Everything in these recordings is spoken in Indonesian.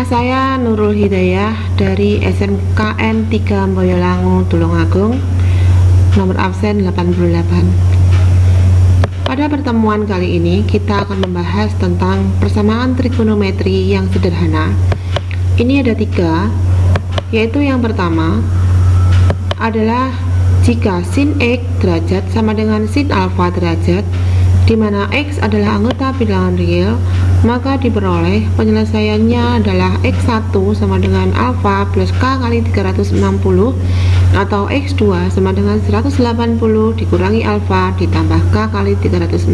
Nama saya Nurul Hidayah dari SMKN 3 Boyolangu, Tulungagung, nomor absen 88. Pada pertemuan kali ini kita akan membahas tentang persamaan trigonometri yang sederhana. Ini ada 3, yaitu yang pertama adalah jika sin X derajat sama dengan sin alfa derajat, di mana X adalah anggota bilangan real, maka diperoleh penyelesaiannya adalah X1 sama dengan alfa plus K kali 360 atau X2 sama dengan 180 dikurangi alfa ditambah K kali 360,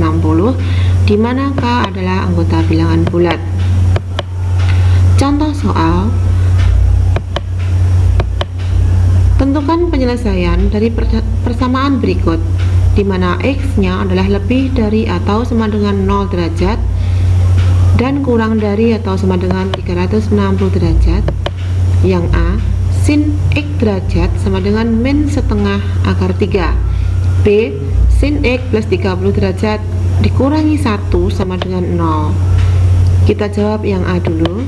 di mana K adalah anggota bilangan bulat. Contoh soal: tentukan penyelesaian dari persamaan berikut, di mana X-nya adalah lebih dari atau sama dengan 0 derajat dan kurang dari atau sama dengan 360 derajat. Yang A, sin X derajat sama dengan min setengah akar 3. B, sin X plus 30 derajat dikurangi 1 sama dengan 0. Kita jawab yang A dulu.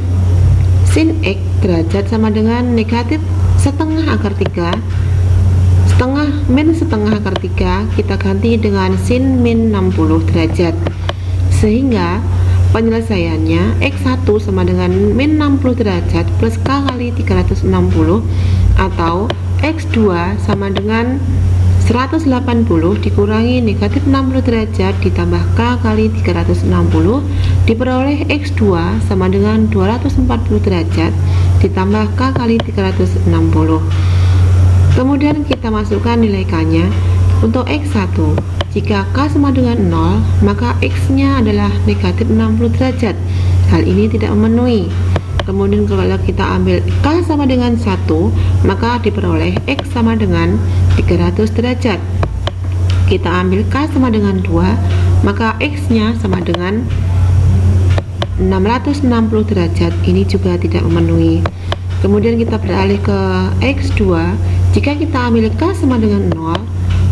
Sin X derajat sama dengan negatif setengah akar 3. Min setengah akar 3 kita ganti dengan sin min 60 derajat, sehingga penyelesaiannya X1 sama dengan min 60 derajat plus K kali 360 atau X2 sama dengan 180 dikurangi negatif 60 derajat ditambah K kali 360 diperoleh X2 sama dengan 240 derajat ditambah K kali 360. Kemudian kita masukkan nilai K-nya. Untuk X1, jika K sama dengan 0, maka X-nya adalah negatif 60 derajat. Hal ini tidak memenuhi. Kemudian kalau kita ambil K sama dengan 1, maka diperoleh X sama dengan 300 derajat. Kita ambil K sama dengan 2, maka X-nya sama dengan 660 derajat. Ini juga tidak memenuhi. Kemudian kita beralih ke X2. Jika kita ambil K sama dengan 0,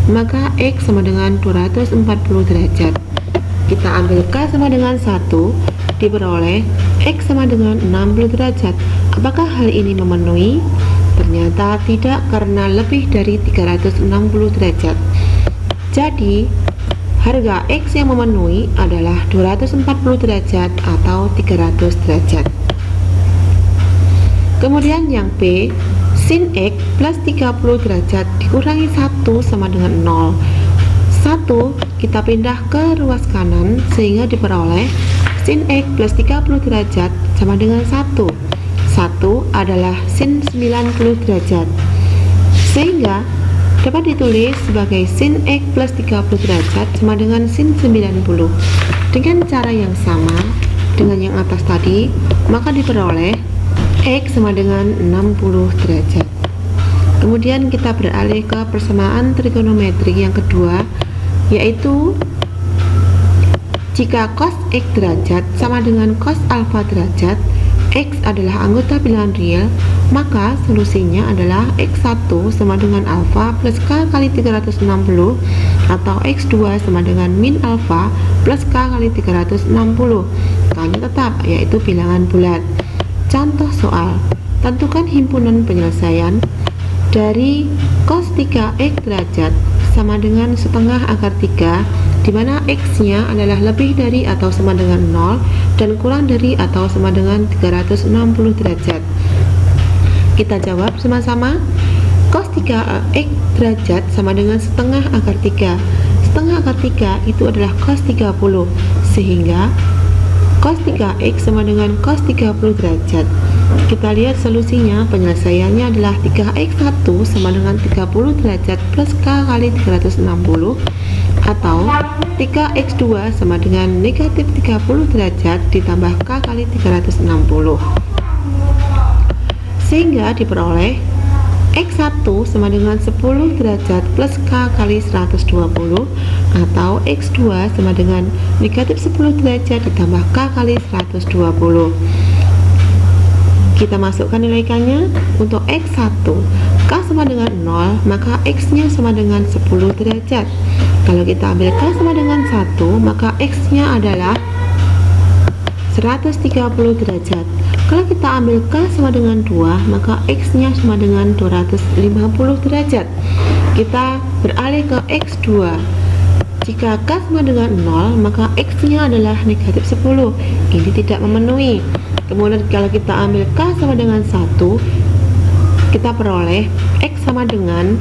maka X sama dengan 240 derajat. Kita ambil K sama dengan 1, diperoleh X sama dengan 60 derajat. Apakah hal ini memenuhi? Ternyata tidak, karena lebih dari 360 derajat. Jadi harga X yang memenuhi adalah 240 derajat atau 300 derajat. Kemudian yang B, sin X plus 30 derajat dikurangi 1 sama dengan 0. 1 kita pindah ke ruas kanan sehingga diperoleh sin X plus 30 derajat sama dengan 1. 1 adalah sin 90 derajat, sehingga dapat ditulis sebagai sin X plus 30 derajat sama dengan sin 90. Dengan cara yang sama dengan yang atas tadi, maka diperoleh X sama dengan 60 derajat. Kemudian kita beralih ke persamaan trigonometri yang kedua, yaitu jika cos X derajat sama dengan cos alfa derajat, X adalah anggota bilangan real, maka solusinya adalah X1 sama dengan alfa plus K kali 360 atau X2 sama dengan min alfa plus K kali 360. K-nya tetap, yaitu bilangan bulat. Contoh soal: tentukan himpunan penyelesaian dari cos 3X derajat sama dengan setengah akar 3, di mana X-nya adalah lebih dari atau sama dengan 0 dan kurang dari atau sama dengan 360 derajat. Kita jawab sama-sama. Cos 3X derajat sama dengan setengah akar 3. Setengah akar 3 itu adalah cos 30, sehingga cos 3X sama dengan cos 30 derajat. Kita lihat solusinya, penyelesaiannya adalah 3X1 sama dengan 30 derajat plus K kali 360 atau 3X2 sama dengan negatif 30 derajat ditambah K kali 360, sehingga diperoleh X1 sama dengan 10 derajat plus K kali 120 atau X2 sama dengan negatif 10 derajat ditambah K kali 120. Kita masukkan nilai K-nya. Untuk X1, K sama dengan 0, maka X-nya sama dengan 10 derajat. Kalau kita ambil K sama dengan 1, maka X-nya adalah 130 derajat. Kalau kita ambil K sama dengan 2, maka X-nya sama dengan 250 derajat. Kita beralih ke X2. Jika K sama dengan 0, maka X-nya adalah negatif 10. Ini tidak memenuhi. Kemudian kalau kita ambil K sama dengan 1, kita peroleh X sama dengan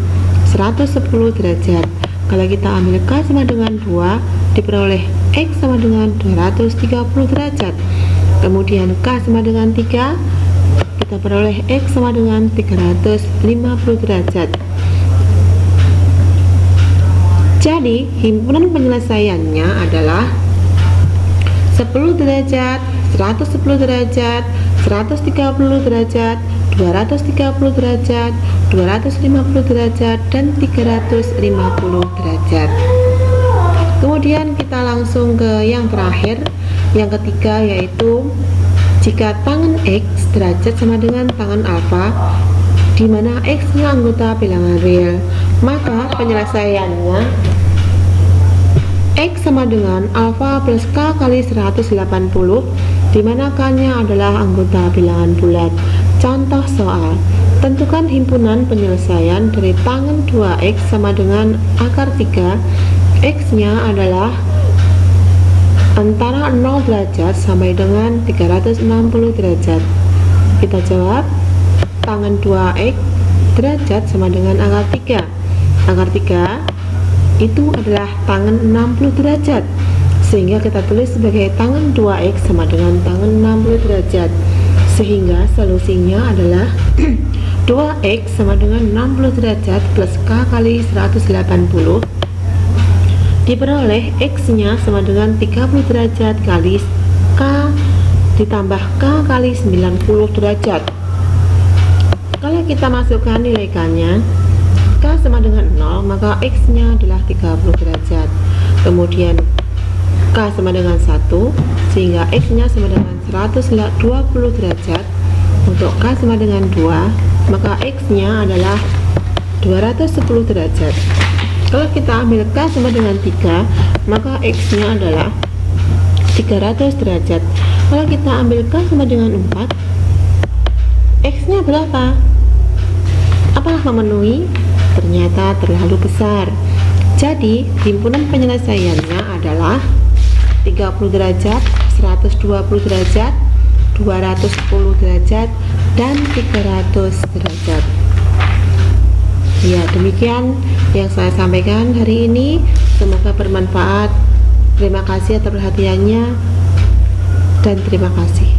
110 derajat. Kalau kita ambil K sama dengan 2, diperoleh X sama dengan 230 derajat. Kemudian K sama dengan 3, kita peroleh X sama dengan 350 derajat. Jadi himpunan penyelesaiannya adalah 10 derajat, 110 derajat, 130 derajat, 230 derajat, 250 derajat, dan 350 derajat. Kemudian kita langsung ke yang terakhir, yang ketiga, yaitu jika tangan X derajat sama dengan tangan alfa, di mana X-nya anggota bilangan real, maka penyelesaiannya X sama dengan alfa plus K kali 180, di mana K-nya adalah anggota bilangan bulat. Contoh soal, tentukan himpunan penyelesaian dari tangan 2X sama dengan akar 3. X-nya adalah antara 0 derajat sampai dengan 360 derajat. Kita jawab, tangan 2X derajat sama dengan akar 3. Akar 3 itu adalah tangan 60 derajat, sehingga kita tulis sebagai tangan 2X sama dengan tangan 60 derajat, sehingga solusinya adalah 2X sama dengan 60 derajat plus K kali 180, diperoleh X-nya sama dengan 30 derajat kali K ditambah K kali 90 derajat. Kalau kita masukkan nilai K-nya, K sama dengan 0, maka X-nya adalah 30 derajat. Kemudian K sama dengan 1, sehingga X-nya sama dengan 120 derajat. Untuk K sama dengan 2, maka X-nya adalah 210 derajat. Kalau kita ambil K sama dengan 3, maka X-nya adalah 300 derajat. Kalau kita ambil K sama dengan 4, X-nya berapa? Apakah memenuhi? Ternyata terlalu besar. Jadi himpunan penyelesaiannya adalah 30 derajat, 120 derajat, 210 derajat, dan 300 derajat. Ya, demikian yang saya sampaikan hari ini. Semoga bermanfaat. Terima kasih atas perhatiannya, dan terima kasih.